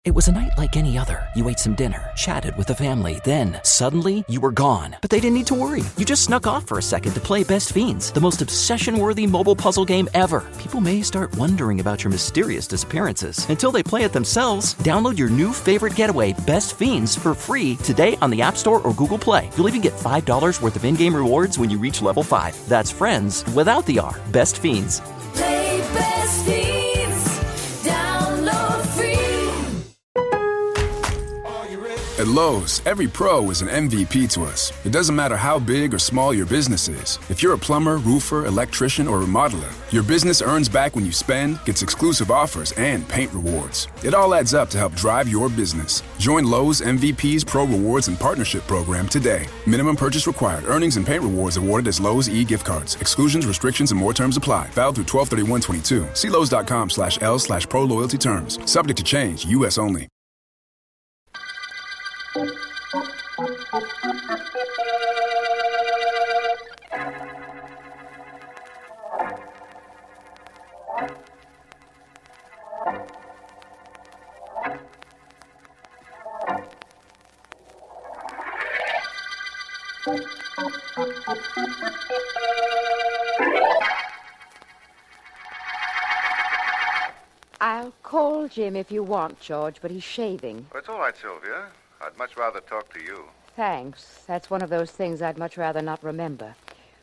It was a night like any other. You ate some dinner, chatted with the family, then, suddenly, you were gone. But they didn't need to worry. You just snuck off for a second to play Best Fiends, the most obsession-worthy mobile puzzle game ever. People may start wondering about your mysterious disappearances. Until they play it themselves, download your new favorite getaway, Best Fiends, for free today on the App Store or Google Play. You'll even get $5 worth of in-game rewards when you reach level 5. That's friends without the R. Best Fiends. Play Best Fiends. At Lowe's, every pro is an MVP to us. It doesn't matter how big or small your business is. If you're a plumber, roofer, electrician, or remodeler, your business earns back when you spend, gets exclusive offers, and paint rewards. It all adds up to help drive your business. Join Lowe's MVP's Pro Rewards and Partnership Program today. Minimum purchase required. Earnings and paint rewards awarded as Lowe's e-gift cards. Exclusions, restrictions, and more terms apply. Valid through 12/31/22. See Lowe's.com/L/Pro Loyalty terms. Subject to change. U.S. only. I'll call Jim if you want, George, but he's shaving. Well, it's all right, Sylvia. I'd much rather talk to you. Thanks. That's one of those things I'd much rather not remember.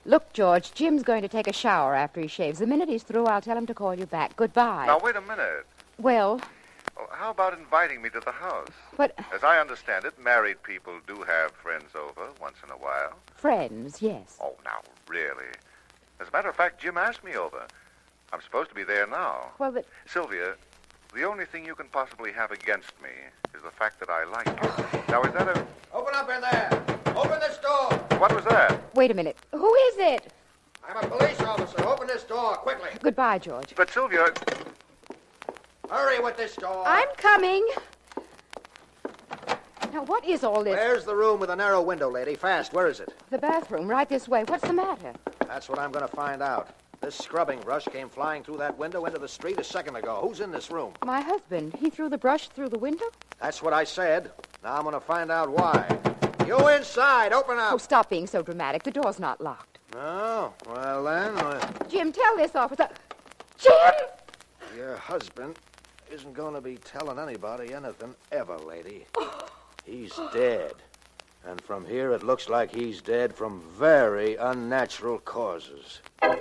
Look, George, Jim's going to take a shower after he shaves. The minute he's through, I'll tell him to call you back. Goodbye. Now, wait a minute. Well... How about inviting me to the house? But... As I understand it, married people do have friends over once in a while. Friends, yes. Oh, now, really? As a matter of fact, Jim asked me over. I'm supposed to be there now. Well, but... Sylvia, the only thing you can possibly have against me is the fact that I like you. Now, is that a... Open up in there! Open this door! What was that? Wait a minute. Who is it? I'm a police officer. Open this door, quickly. Goodbye, George. But, Sylvia... Hurry with this door. I'm coming. Now, what is all this? Where's the room with a narrow window, lady? Fast, where is it? The bathroom, right this way. What's the matter? That's what I'm going to find out. This scrubbing brush came flying through that window into the street a second ago. Who's in this room? My husband. He threw the brush through the window? That's what I said. Now I'm going to find out why. You inside. Open up. Oh, stop being so dramatic. The door's not locked. Oh, well then... Jim, tell this officer... Jim! Your husband isn't going to be telling anybody anything ever, lady. He's dead. And from here it looks like he's dead from very unnatural causes. I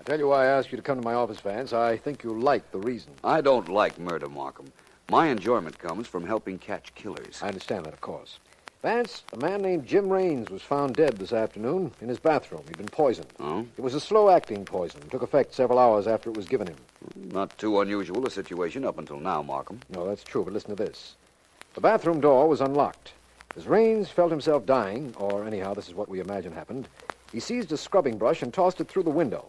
tell you why I asked you to come to my office, Vance. I think you'll like the reason. I don't like murder, Markham. My enjoyment comes from helping catch killers. I understand that, of course. Vance, a man named Jim Raines was found dead this afternoon in his bathroom. He'd been poisoned. Oh? It was a slow-acting poison. It took effect several hours after it was given him. Not too unusual a situation up until now, Markham. No, that's true, but listen to this. The bathroom door was unlocked. As Raines felt himself dying, or anyhow, this is what we imagine happened, he seized a scrubbing brush and tossed it through the window.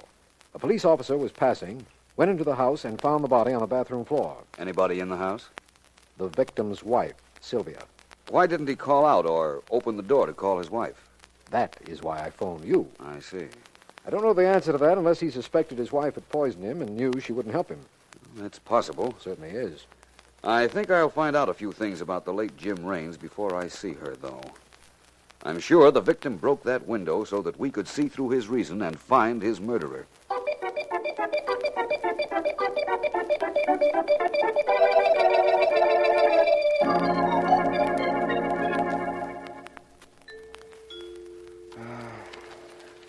A police officer was passing, went into the house, and found the body on the bathroom floor. Anybody in the house? The victim's wife, Sylvia. Why didn't he call out or open the door to call his wife? That is why I phoned you. I see. I don't know the answer to that unless he suspected his wife had poisoned him and knew she wouldn't help him. That's possible. Certainly is. I think I'll find out a few things about the late Jim Raines before I see her, though. I'm sure the victim broke that window so that we could see through his reason and find his murderer.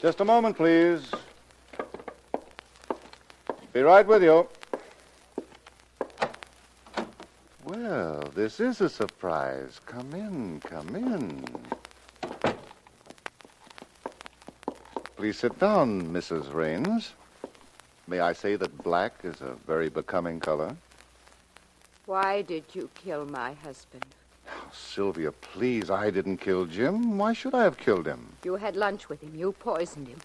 Just a moment, please. Be right with you. Well, this is a surprise. Come in, come in. Please sit down, Mrs. Raines. May I say that black is a very becoming color? Why did you kill my husband? Oh, Sylvia, please, I didn't kill Jim. Why should I have killed him? You had lunch with him. You poisoned him.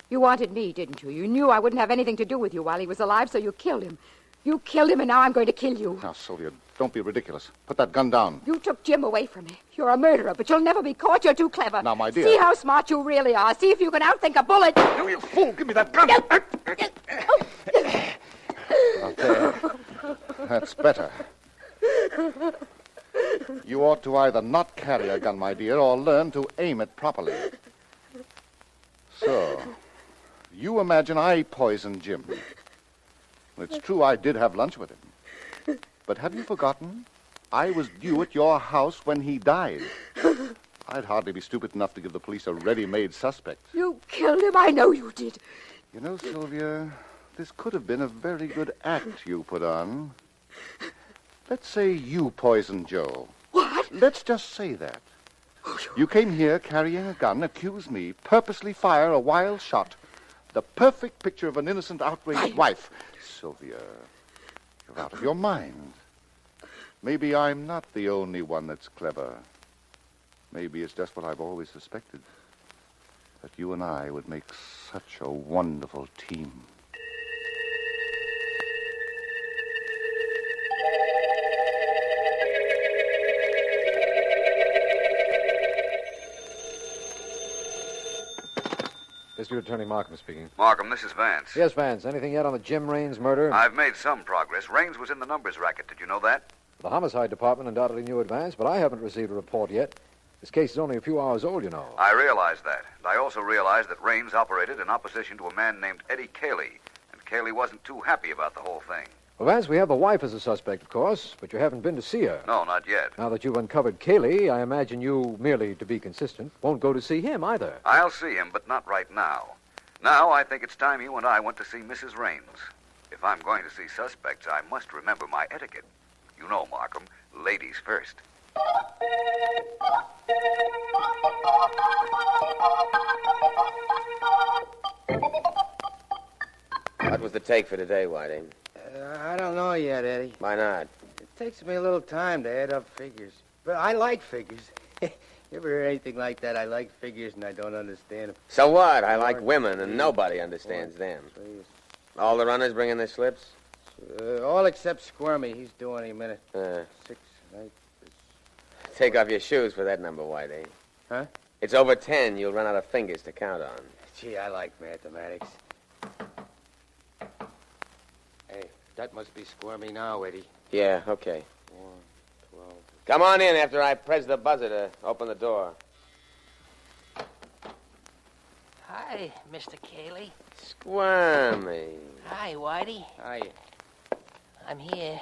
You wanted me, didn't you? You knew I wouldn't have anything to do with you while he was alive, so you killed him. You killed him, and now I'm going to kill you. Now, Sylvia, don't be ridiculous. Put that gun down. You took Jim away from me. You're a murderer, but you'll never be caught. You're too clever. Now, my dear. See how smart you really are. See if you can outthink a bullet. You fool! Give me that gun! Okay. That's better. You ought to either not carry a gun, my dear, or learn to aim it properly. So, you imagine I poisoned Jim. It's true I did have lunch with him. But have you forgotten? I was due at your house when he died. I'd hardly be stupid enough to give the police a ready-made suspect. You killed him. I know you did. You know, Sylvia, this could have been a very good act you put on. Let's say you poisoned Joe. What? Let's just say that. You came here carrying a gun, accuse me, purposely fire a wild shot. The perfect picture of an innocent, outraged wife. Sylvia, you're out of your mind. Maybe I'm not the only one that's clever. Maybe it's just what I've always suspected. That you and I would make such a wonderful team. District Attorney Markham speaking. Markham, this is Vance. Yes, Vance. Anything yet on the Jim Raines murder? I've made some progress. Raines was in the numbers racket. Did you know that? The homicide department undoubtedly knew Vance, but I haven't received a report yet. This case is only a few hours old, you know. I realize that. And I also realize that Raines operated in opposition to a man named Eddie Cayley. And Cayley wasn't too happy about the whole thing. Well, Vance, we have the wife as a suspect, of course, but you haven't been to see her. No, not yet. Now that you've uncovered Cayley, I imagine you, merely to be consistent, won't go to see him either. I'll see him, but not right now. Now I think it's time you and I went to see Mrs. Raines. If I'm going to see suspects, I must remember my etiquette. You know, Markham, ladies first. What was the take for today, Whiting? I don't know yet, Eddie. Why not? It takes me a little time to add up figures. But I like figures. You ever hear anything like that? I like figures and I don't understand them. So what? I like women, and nobody understands them. All the runners bringing their slips? All except Squirmy. He's due any minute. 6, 8... Take off your shoes for that number, Whiting. Huh? It's over 10. You'll run out of fingers to count on. Gee, I like mathematics. Hey, that must be Squirmy now, Eddie. Yeah, okay. 1, 12... Come on in after I press the buzzer to open the door. Hi, Mr. Cayley. Squirmy. Hi, Whitey. Hi. I'm here,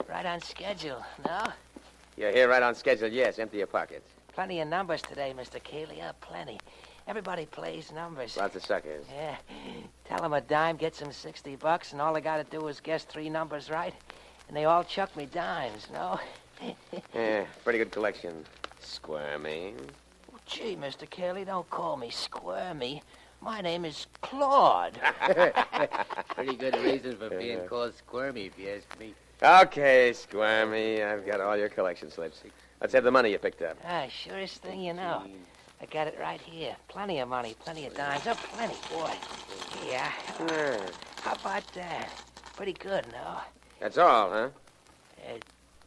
right on schedule. No? You're here right on schedule, yes. Empty your pockets. Plenty of numbers today, Mr. Cayley. Plenty. Everybody plays numbers. Lots of suckers. Yeah. Tell them a dime gets them $60, and all they got to do is guess 3 numbers right, and they all chuck me dimes, no? Yeah, pretty good collection. Squirmy. Well, gee, Mr. Cayley, don't call me Squirmy. My name is Claude. Pretty good reason for being called Squirmy, if you ask me. Okay, Squirmy. I've got all your collection slips. Let's have the money you picked up. Surest thing you know. I got it right here. Plenty of money, plenty of dimes. Oh, plenty, boy. Yeah. How about that? Pretty good, no? That's all, huh?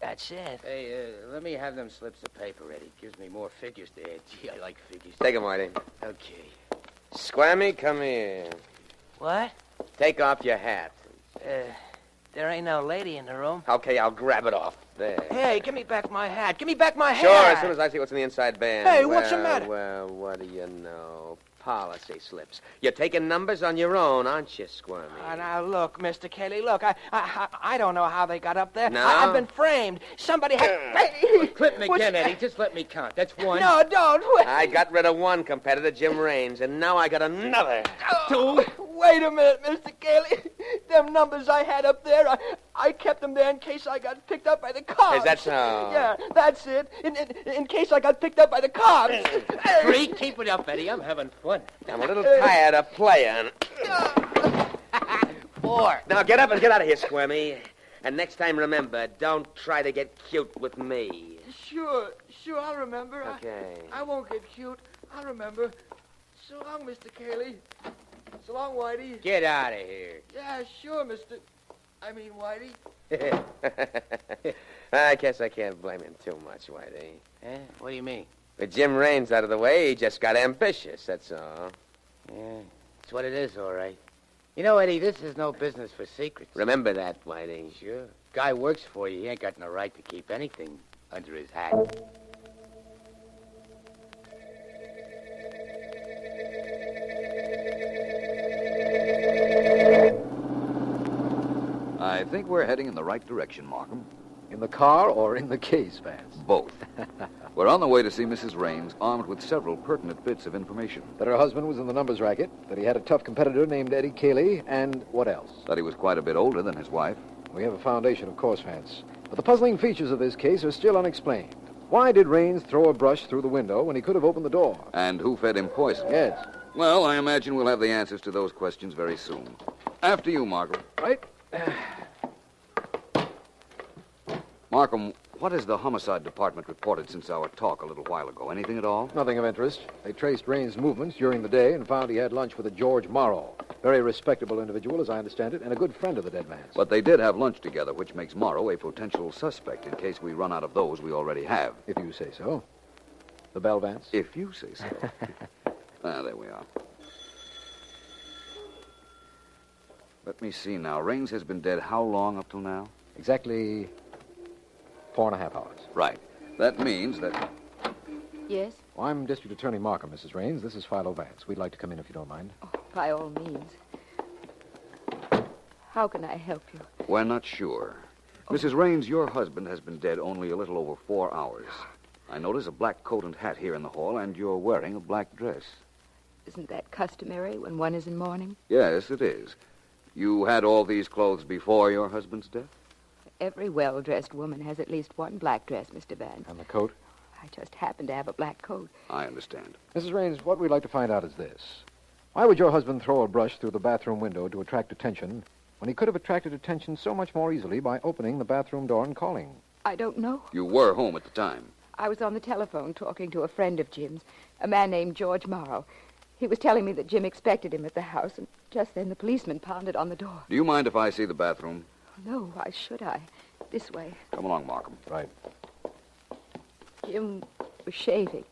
That's it. Hey, let me have them slips of paper, Eddie. Gives me more figures to add. Gee, I like figures. Take them, Whitey. Okay. Squirmy, come here. What? Take off your hat. There ain't no lady in the room. Okay, I'll grab it off. There. Hey, give me back my hat. Give me back my hat. Sure, as soon as I see what's in the inside band. Hey, what's the matter? Well, what do you know? Policy slips. You're taking numbers on your own, aren't you, Squirmy? Now, look, Mr. Cayley, look, I don't know how they got up there. No? I've been framed. Somebody had... Clip me again, Eddie. Just let me count. That's 1. No, don't. I got rid of one competitor, Jim Raines, and now I got another. 2. Wait a minute, Mr. Cayley. Them numbers I had up there, I kept them there in case I got picked up by the cops. Is that so? Yeah, that's it. In case I got picked up by the cops. 3. Keep it up, Eddie. I'm having fun. I'm a little tired of playing. 4. Now get up and get out of here, Squirmy. And next time, remember, don't try to get cute with me. Sure, I'll remember. Okay. I won't get cute. I'll remember. So long, Mr. Cayley. So long, Whitey. Get out of here. Yeah, sure, Mr. I mean, Whitey. I guess I can't blame him too much, Whitey. Eh? What do you mean? With Jim Raines out of the way, he just got ambitious, that's all. Yeah, that's what it is, all right. You know, Eddie, this is no business for secrets. Remember that, Whitey. Sure. Guy works for you. He ain't got no right to keep anything under his hat. I think we're heading in the right direction, Markham. In the car or in the case, Vance? Both. We're on the way to see Mrs. Raines, armed with several pertinent bits of information. That her husband was in the numbers racket, that he had a tough competitor named Eddie Cayley, and what else? That he was quite a bit older than his wife. We have a foundation, of course, Vance. But the puzzling features of this case are still unexplained. Why did Raines throw a brush through the window when he could have opened the door? And who fed him poison? Yes. Well, I imagine we'll have the answers to those questions very soon. After you, Markham. Right? Markham, what has the homicide department reported since our talk a little while ago? Anything at all? Nothing of interest. They traced Raines' movements during the day and found he had lunch with a George Morrow. Very respectable individual, as I understand it, and a good friend of the dead man's. But they did have lunch together, which makes Morrow a potential suspect in case we run out of those we already have. If you say so. The bell, Vance? If you say so. There we are. Let me see now. Raines has been dead how long up till now? Exactly 4.5 hours. Right. That means that... Yes? Well, I'm District Attorney Markham, Mrs. Raines. This is Philo Vance. We'd like to come in if you don't mind. Oh, by all means. How can I help you? We're not sure. Mrs. Raines, your husband has been dead only a little over 4 hours. I notice a black coat and hat here in the hall, and you're wearing a black dress. Isn't that customary when one is in mourning? Yes, it is. You had all these clothes before your husband's death? Every well-dressed woman has at least one black dress, Mr. Vance. And the coat? I just happen to have a black coat. I understand. Mrs. Raines, what we'd like to find out is this. Why would your husband throw a brush through the bathroom window to attract attention when he could have attracted attention so much more easily by opening the bathroom door and calling? I don't know. You were home at the time. I was on the telephone talking to a friend of Jim's, a man named George Morrow. He was telling me that Jim expected him at the house, and just then the policeman pounded on the door. Do you mind if I see the bathroom? No, why should I? This way. Come along, Markham. Right. Jim was shaving.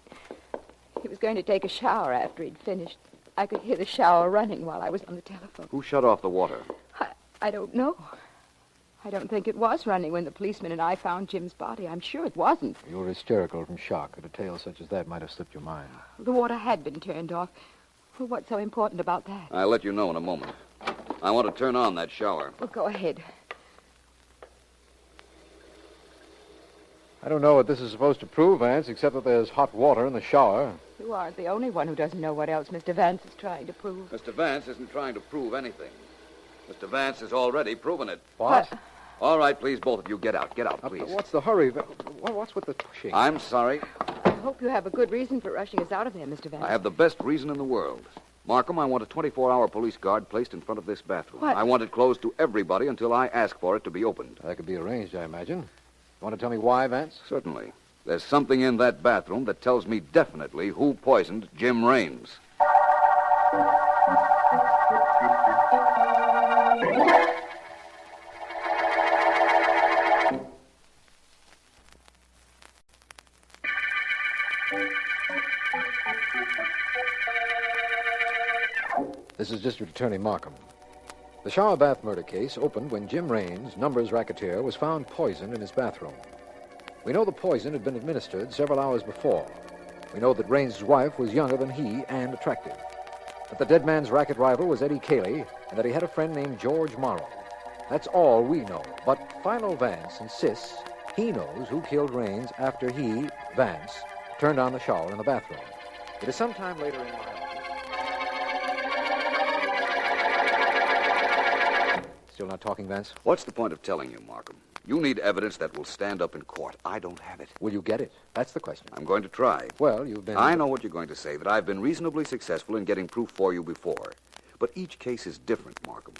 He was going to take a shower after he'd finished. I could hear the shower running while I was on the telephone. Who shut off the water? I don't know. I don't think it was running when the policeman and I found Jim's body. I'm sure it wasn't. You were hysterical from shock. A detail such as that might have slipped your mind. The water had been turned off. Well, what's so important about that? I'll let you know in a moment. I want to turn on that shower. Well, go ahead. I don't know what this is supposed to prove, Vance, except that there's hot water in the shower. You aren't the only one who doesn't know what else Mr. Vance is trying to prove. Mr. Vance isn't trying to prove anything. Mr. Vance has already proven it. What? All right, please, both of you, get out. Get out, please. What's the hurry? What's with the pushing? I'm sorry. I hope you have a good reason for rushing us out of there, Mr. Vance. I have the best reason in the world. Markham, I want a 24-hour police guard placed in front of this bathroom. What? I want it closed to everybody until I ask for it to be opened. That could be arranged, I imagine. You want to tell me why, Vance? Certainly. There's something in that bathroom that tells me definitely who poisoned Jim Raines. This is District Attorney Markham. The shower bath murder case opened when Jim Raines, numbers racketeer, was found poisoned in his bathroom. We know the poison had been administered several hours before. We know that Raines' wife was younger than he and attractive. That the dead man's racket rival was Eddie Cayley, and that he had a friend named George Morrow. That's all we know. But Philo Vance insists he knows who killed Raines after he, Vance, turned on the shower in the bathroom. It is sometime later in my office. Still not talking, Vance? What's the point of telling you, Markham? You need evidence that will stand up in court. I don't have it. Will you get it? That's the question. I'm going to try. Well, you've been... I know what you're going to say, that I've been reasonably successful in getting proof for you before. But each case is different, Markham.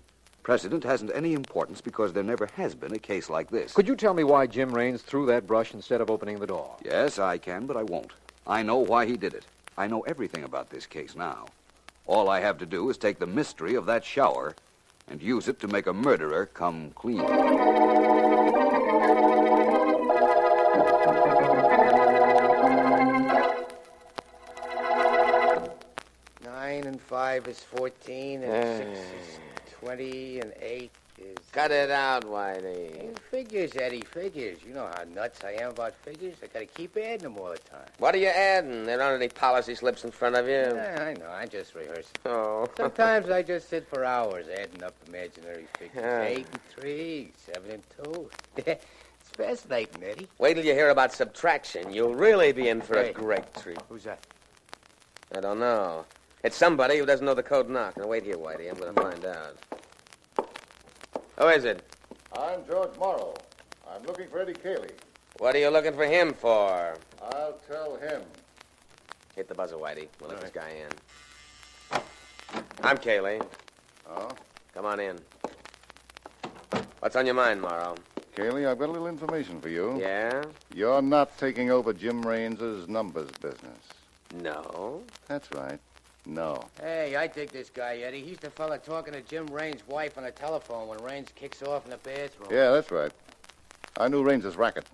Precedent hasn't any importance because there never has been a case like this. Could you tell me why Jim Raines threw that brush instead of opening the door? Yes, I can, but I won't. I know why he did it. I know everything about this case now. All I have to do is take the mystery of that shower and use it to make a murderer come clean. 9 and 5 is 14, and 6 is 20, and 8 is... Cut it out, Whitey. Figures, Eddie, figures. You know how nuts I am about figures. I gotta keep adding them all the time. What are you adding? There aren't any policy slips in front of you. Yeah, I know. I just rehearse. Oh. Sometimes I just sit for hours adding up imaginary figures. Yeah. 8 and 3, 7 and 2. It's fascinating, Eddie. Wait till you hear about subtraction. You'll really be in for Hey. a great treat. Who's that? I don't know. It's somebody who doesn't know the code knock. Now, wait here, Whitey. I'm going to find out. Who is it? I'm George Morrow. I'm looking for Eddie Cayley. What are you looking for him for? I'll tell him. Hit the buzzer, Whitey. We'll let this guy in. I'm Cayley. Oh? Come on in. What's on your mind, Morrow? Cayley, I've got a little information for you. Yeah? You're not taking over Jim Raines's numbers business. No. That's right. No. Hey, I dig this guy, Eddie. He's the fella talking to Jim Raines' wife on the telephone when Raines kicks off in the bathroom. Yeah, that's right. I knew Raines's racket.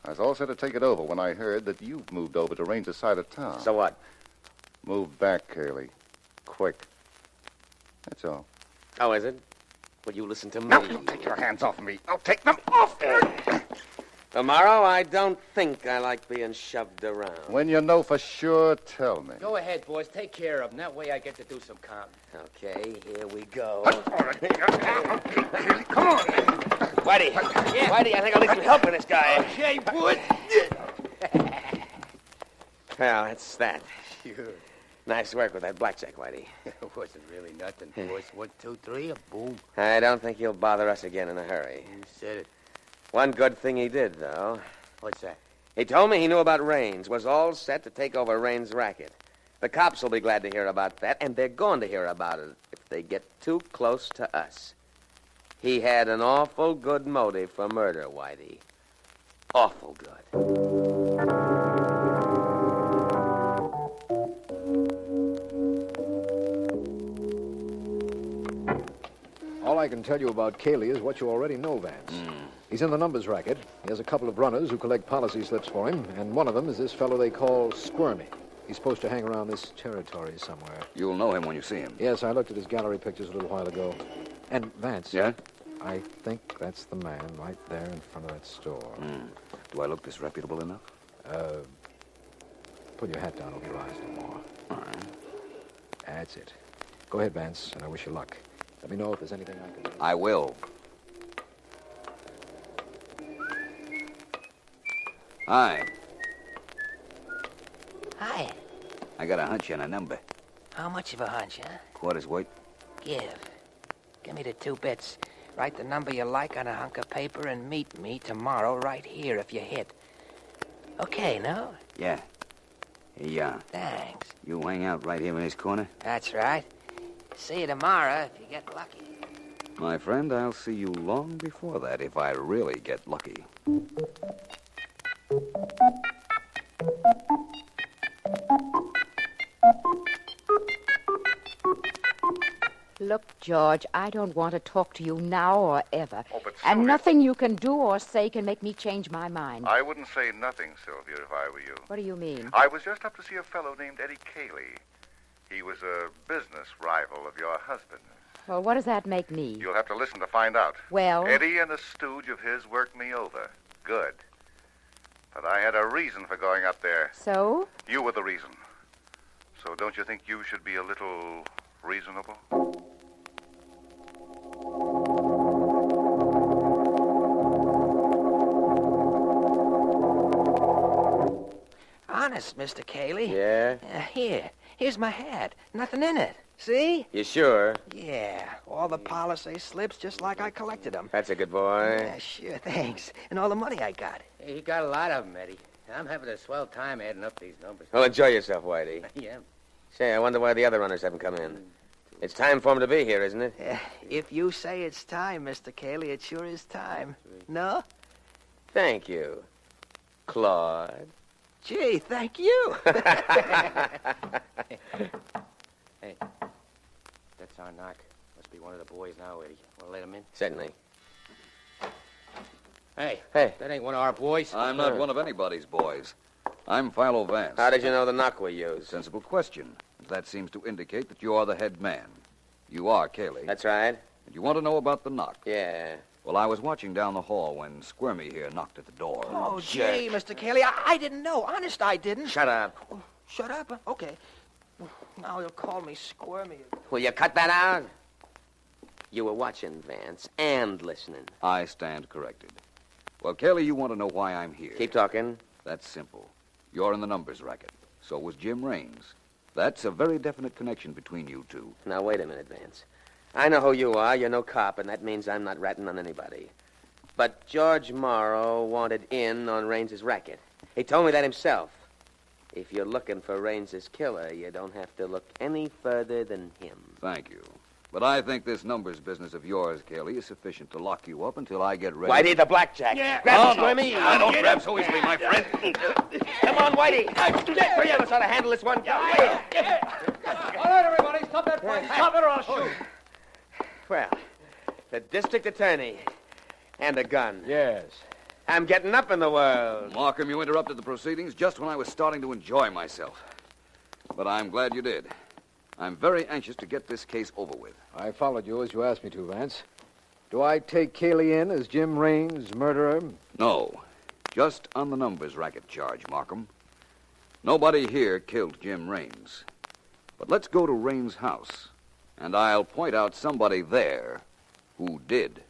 I was all set to take it over when I heard that you've moved over to Raines's side of town. So what? Move back, Cayley. Quick. That's all. Oh, is it? Will you listen to me? Now, don't take your hands off me. I'll take them off. Tomorrow, I don't think I like being shoved around. When you know for sure, tell me. Go ahead, boys. Take care of him. That way I get to do some counting. Okay, here we go. Come on. Whitey, Whitey, I think I'll need some help with this guy. Okay, boys. Well, that's that. Sure. Nice work with that blackjack, Whitey. It wasn't really nothing, boys. 1, 2, 3, a boom. I don't think he'll bother us again in a hurry. You said it. One good thing he did, though. What's that? He told me he knew about Raines, was all set to take over Raines' racket. The cops will be glad to hear about that, and they're going to hear about it if they get too close to us. He had an awful good motive for murder, Whitey. Awful good. All I can tell you about Cayley is what you already know, Vance. He's in the numbers racket. He has a couple of runners who collect policy slips for him, and one of them is this fellow they call Squirmy. He's supposed to hang around this territory somewhere. You'll know him when you see him. Yes, I looked at his gallery pictures a little while ago. And, Vance. Yeah? I think that's the man right there in front of that store. Do I look disreputable enough? Put your hat down over your eyes no more. All right. That's it. Go ahead, Vance, and I wish you luck. Let me know if there's anything I can do. I will. Hi. Hi. I got a hunch and a number. How much of a hunch, huh? Quarter's weight. Give me the 2 bits. Write the number you like on a hunk of paper and meet me tomorrow right here if you hit. Okay, no? Yeah. Here you are. Thanks. You hang out right here in this corner? That's right. See you tomorrow if you get lucky. My friend, I'll see you long before that if I really get lucky. Look, George, I don't want to talk to you now or ever. Oh, but and Sylvia- nothing you can do or say can make me change my mind. I wouldn't say nothing, Sylvia, if I were you. What do you mean? I was just up to see a fellow named Eddie Cayley. He was a business rival of your husband. Well, what does that make me? You'll have to listen to find out. Well, Eddie and a stooge of his worked me over. Good. But I had a reason for going up there. so? You were the reason. So don't you think you should be a little reasonable? Honest, Mr. Cayley. Yeah? Here's my hat. Nothing in it. See? You sure? Yeah, all the policy slips just like I collected them. That's a good boy. Yeah, sure, thanks. And all the money I got. Hey, you got a lot of them, Eddie. I'm having a swell time adding up these numbers. Well, enjoy yourself, Whitey. Yeah. Say, I wonder why the other runners haven't come in. It's time for them to be here, isn't it? If you say it's time, Mr. Cayley, it sure is time. No? Thank you, Claude. Gee, thank you. Hey, that's our knock. Must be be one of the boys now, Eddie. Want to let him in? Certainly. Hey. Hey. That ain't one of our boys. I'm not one of anybody's boys. I'm Philo Vance. How did you know the knock we used? Sensible question. That seems to indicate that you're the head man. You are Cayley. That's right. And you want to know about the knock? Yeah. Well, I was watching down the hall when Squirmy here knocked at the door. Oh, gee, Mr. Cayley, I didn't know. Honest, I didn't. Shut up. Oh, shut up? Huh? Okay. Now he'll call me squirmy. Will you cut that out? You were watching, Vance, and listening. I stand corrected. Well, Cayley, you want to know why I'm here. Keep talking. That's simple. You're in the numbers racket. So was Jim Raines. That's a very definite connection between you two. Now, wait a minute, Vance. I know who you are. You're no cop, and that means I'm not ratting on anybody. But George Morrow wanted in on Raines's racket. He told me that himself. If you're looking for Raines's killer, you don't have to look any further than him. Thank you. But I think this numbers business of yours, Cayley, is sufficient to lock you up until I get ready. Whitey, the blackjack. Yeah. Grab him, no. Squirmy. I don't grab so easily, my friend. Come on, Whitey. Three of us ought to handle this one. All right, everybody, stop that fight. Stop it or I'll shoot. Well, the district attorney and a gun. Yes. I'm getting up in the world. Markham, you interrupted the proceedings just when I was starting to enjoy myself. But I'm glad you did. I'm very anxious to get this case over with. I followed you as you asked me to, Vance. Do I take Cayley in as Jim Raines' murderer? No. Just on the numbers racket charge, Markham. Nobody here killed Jim Raines. But let's go to Raines' house, and I'll point out somebody there who did.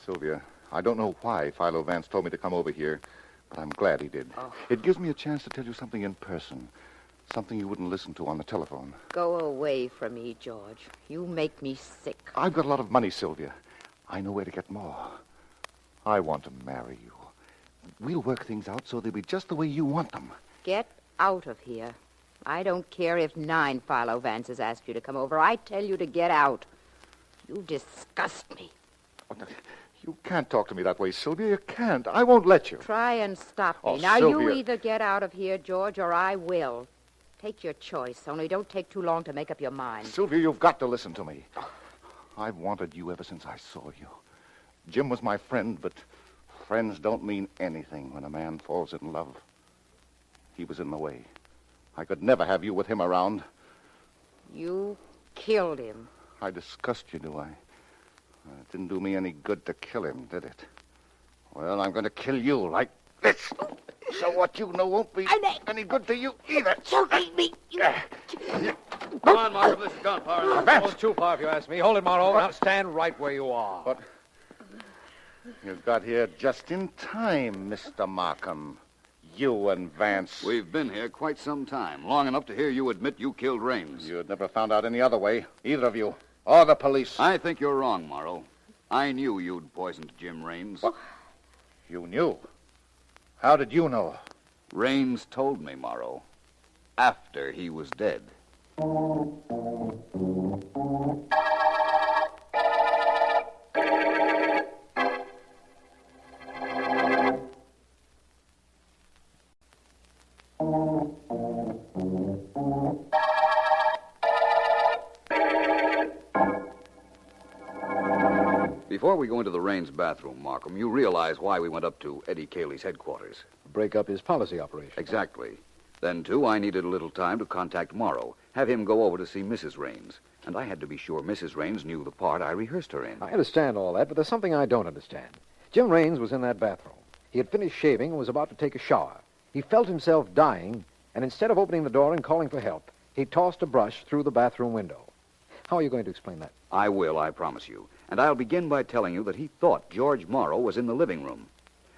Sylvia, I don't know why Philo Vance told me to come over here, but I'm glad he did. Oh. It gives me a chance to tell you something in person, something you wouldn't listen to on the telephone. Go away from me, George. You make me sick. I've got a lot of money, Sylvia. I know where to get more. I want to marry you. We'll work things out so they'll be just the way you want them. Get out of here. I don't care if 9 Philo Vances ask you to come over. I tell you to get out. You disgust me. You can't talk to me that way, Sylvia. You can't. I won't let you. Try and stop me. Oh, now, Sylvia. you either get out of here, George, or I will. Take your choice, only don't take too long to make up your mind. Sylvia, you've got to listen to me. I've wanted you ever since I saw you. Jim was my friend, but friends don't mean anything when a man falls in love. He was in the way. I could never have you with him around. You killed him. I discussed you, do I? It didn't do me any good to kill him, did it? Well, I'm going to kill you like this. So what you know won't be any good to you either. Don't eat me. Come on, Markham, this is gunpowder. Vance, too far if you ask me. Hold it, Morrow. Now stand right where you are. But you got here just in time, Mr. Markham. You and Vance. We've been here quite some time, long enough to hear you admit you killed Raines. You'd never found out any other way, either of you, or the police. I think you're wrong, Morrow. I knew you'd poisoned Jim Raines. What? You knew? How did you know? Raines told me, Morrow, after he was dead. Before we go into the Raines bathroom, Markham, you realize why we went up to Eddie Cayley's headquarters. Break up his policy operation. Exactly. Then, too, I needed a little time to contact Morrow, have him go over to see Mrs. Raines. And I had to be sure Mrs. Raines knew the part I rehearsed her in. I understand all that, but there's something I don't understand. Jim Raines was in that bathroom. He had finished shaving and was about to take a shower. He felt himself dying, and instead of opening the door and calling for help, he tossed a brush through the bathroom window. How are you going to explain that? I will, I promise you. And I'll begin by telling you that he thought George Morrow was in the living room.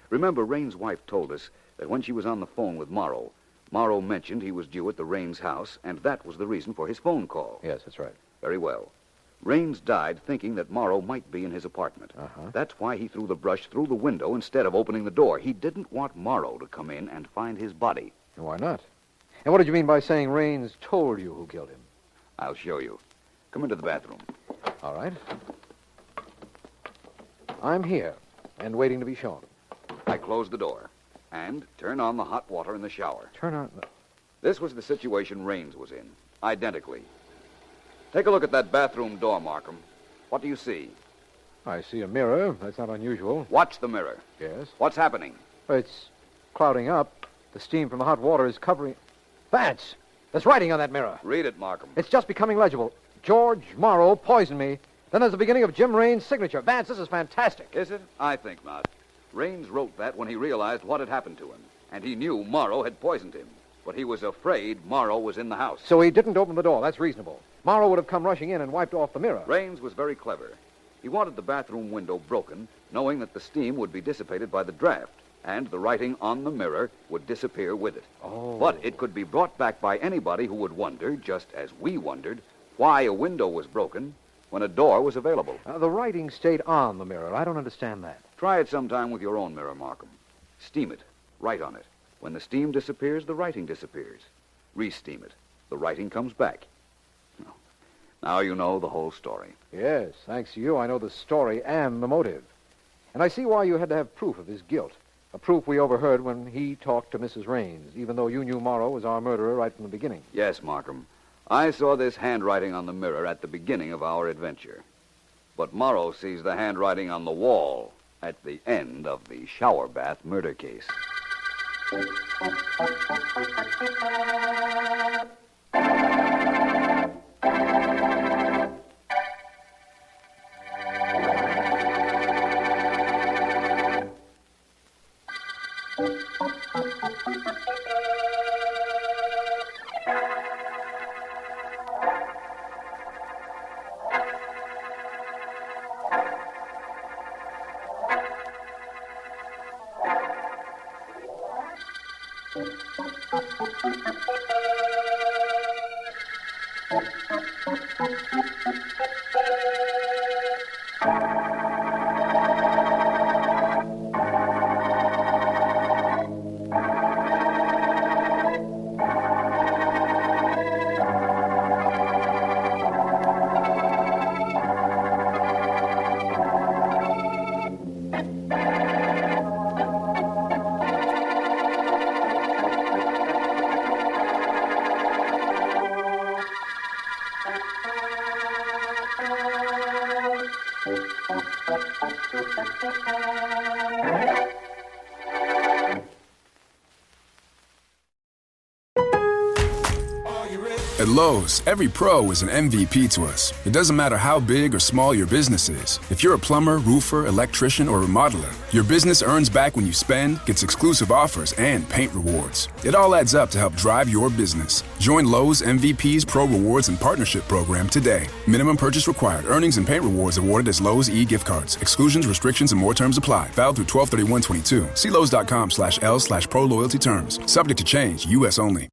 Remember, Raines' wife told us that when she was on the phone with Morrow, Morrow mentioned he was due at the Raines house, and that was the reason for his phone call. Yes, that's right. Very well. Raines died thinking that Morrow might be in his apartment. Uh-huh. That's why he threw the brush through the window instead of opening the door. He didn't want Morrow to come in and find his body. Why not? And what did you mean by saying Raines told you who killed him? I'll show you. Come into the bathroom. All right. I'm here and waiting to be shown. I closed the door. and turn on the hot water in the shower. Turn on... This was the situation Raines was in, identically. Take a look at that bathroom door, Markham. What do you see? I see a mirror. That's not unusual. Watch the mirror. Yes? What's happening? It's clouding up. The steam from the hot water is covering... Vance! There's writing on that mirror. Read it, Markham. It's just becoming legible. George Morrow poisoned me. Then there's the beginning of Jim Raines' signature. Vance, this is fantastic. Is it? I think not. Raines wrote that when he realized what had happened to him, and he knew Morrow had poisoned him. But he was afraid Morrow was in the house. So he didn't open the door. That's reasonable. Morrow would have come rushing in and wiped off the mirror. Raines was very clever. He wanted the bathroom window broken, knowing that the steam would be dissipated by the draft, and the writing on the mirror would disappear with it. Oh. But it could be brought back by anybody who would wonder, just as we wondered, why a window was broken when a door was available. The writing stayed on the mirror. I don't understand that. Try it sometime with your own mirror, Markham. Steam it. Write on it. When the steam disappears, the writing disappears. Re-steam it. The writing comes back. Now you know the whole story. Yes, thanks to you, I know the story and the motive. And I see why you had to have proof of his guilt. A proof we overheard when he talked to Mrs. Raines, even though you knew Morrow was our murderer right from the beginning. Yes, Markham. I saw this handwriting on the mirror at the beginning of our adventure. But Morrow sees the handwriting on the wall at the end of the shower bath murder case. At Lowe's, every pro is an MVP to us. It doesn't matter how big or small your business is. If you're a plumber, roofer, electrician, or remodeler, your business earns back when you spend, gets exclusive offers, and paint rewards. It all adds up to help drive your business. Join Lowe's MVP's Pro Rewards and Partnership Program today. Minimum purchase required. Earnings and paint rewards awarded as Lowe's e-gift cards. Exclusions, restrictions, and more terms apply. Valid through 12/31/22. See Lowe's.com/L/Pro Loyalty terms. Subject to change. U.S. only.